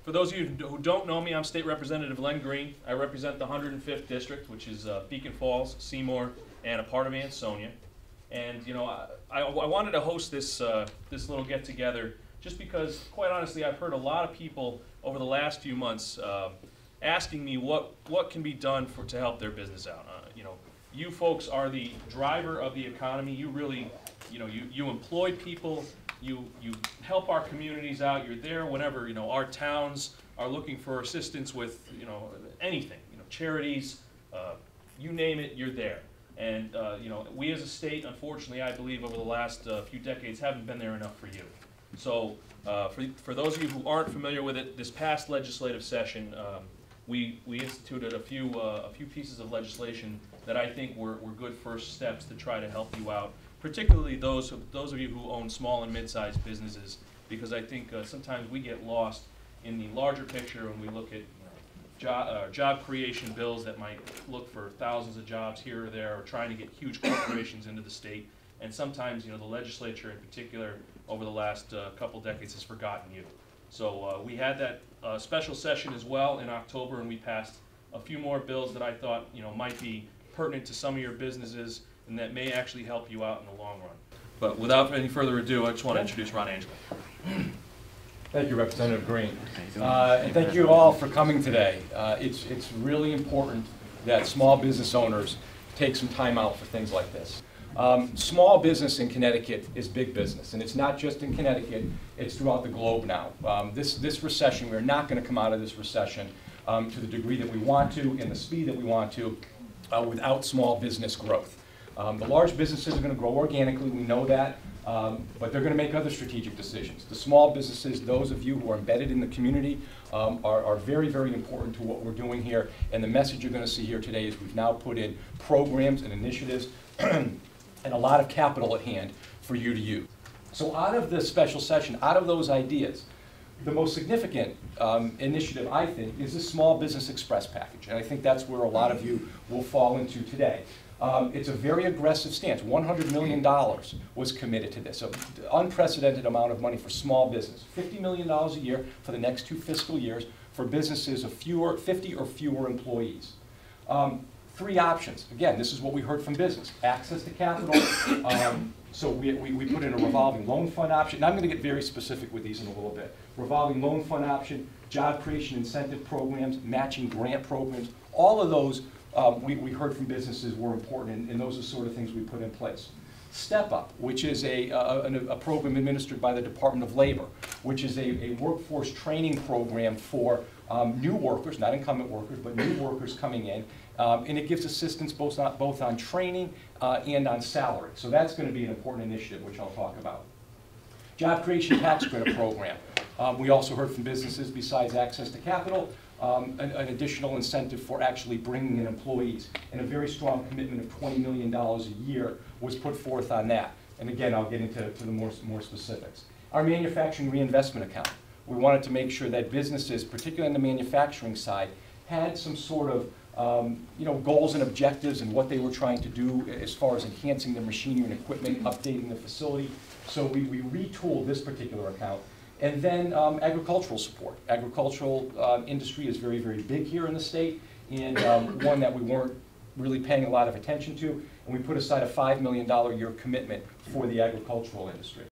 For those of you who don't know me, I'm State Representative Len Greene. I represent the 105th District, which is Beacon Falls, Seymour, and a part of Ansonia. And you know, I wanted to host this this little get-together just because, quite honestly, I've heard a lot of people over the last few months asking me what can be done to help their business out. You know, you folks are the driver of the economy. You really, you know, you employ people. You help our communities out. You're there whenever, you know, our towns are looking for assistance with, you know, anything, you know, charities, you name it, you're there. And you know, we as a state, unfortunately, I believe over the last few decades haven't been there enough for you. So for those of you who aren't familiar with it, this past legislative session, we instituted a few pieces of legislation that I think were good first steps to try to help you out, particularly those of you who own small and mid-sized businesses, because I think sometimes we get lost in the larger picture when we look at job creation bills that might look for thousands of jobs here or there, or trying to get huge corporations into the state. And sometimes, you know, the legislature in particular over the last couple decades has forgotten you. So we had that special session as well in October, and we passed a few more bills that I thought, you know, might be pertinent to some of your businesses and that may actually help you out in the long run. But without any further ado, I just want to introduce Ron Angelo. Thank you, Representative Greene. And thank you all for coming today. It's really important that small business owners take some time out for things like this. Small business in Connecticut is big business, and it's not just in Connecticut, it's throughout the globe now. This recession, we're not going to come out of this recession to the degree that we want to, and the speed that we want to, without small business growth. The large businesses are going to grow organically, we know that, but they're going to make other strategic decisions. The small businesses, those of you who are embedded in the community, are very, very important to what we're doing here. And the message you're going to see here today is we've now put in programs and initiatives and a lot of capital at hand for you to use. So out of this special session, out of those ideas, the most significant initiative, I think, is the Small Business Express package. And I think that's where a lot of you will fall into today. It's a very aggressive stance. $100 million was committed to this, an unprecedented amount of money for small business. $50 million a year for the next 2 fiscal years for businesses of 50 or fewer employees. 3 options. Again, this is what we heard from business. Access to capital. So we put in a revolving loan fund option. And I'm going to get very specific with these in a little bit. Revolving loan fund option, job creation incentive programs, matching grant programs. All of those we heard from businesses were important, and those are the sort of things we put in place. Step Up, which is a program administered by the Department of Labor, which is a workforce training program for new workers, not incumbent workers, but new workers coming in, and it gives assistance both on training and on salary. So that's going to be an important initiative, which I'll talk about. Job Creation Tax Credit Program. We also heard from businesses, besides access to capital, an additional incentive for actually bringing in employees, and a very strong commitment of $20 million a year was put forth on that. And again, I'll get into the more specifics. Our manufacturing reinvestment account. We wanted to make sure that businesses, particularly on the manufacturing side, had some sort of goals and objectives and what they were trying to do as far as enhancing the machinery and equipment, updating the facility. So we retooled this particular account. And then agricultural support. Agricultural industry is very, very big here in the state, and one that we weren't really paying a lot of attention to. And we put aside a $5 million a year commitment for the agricultural industry.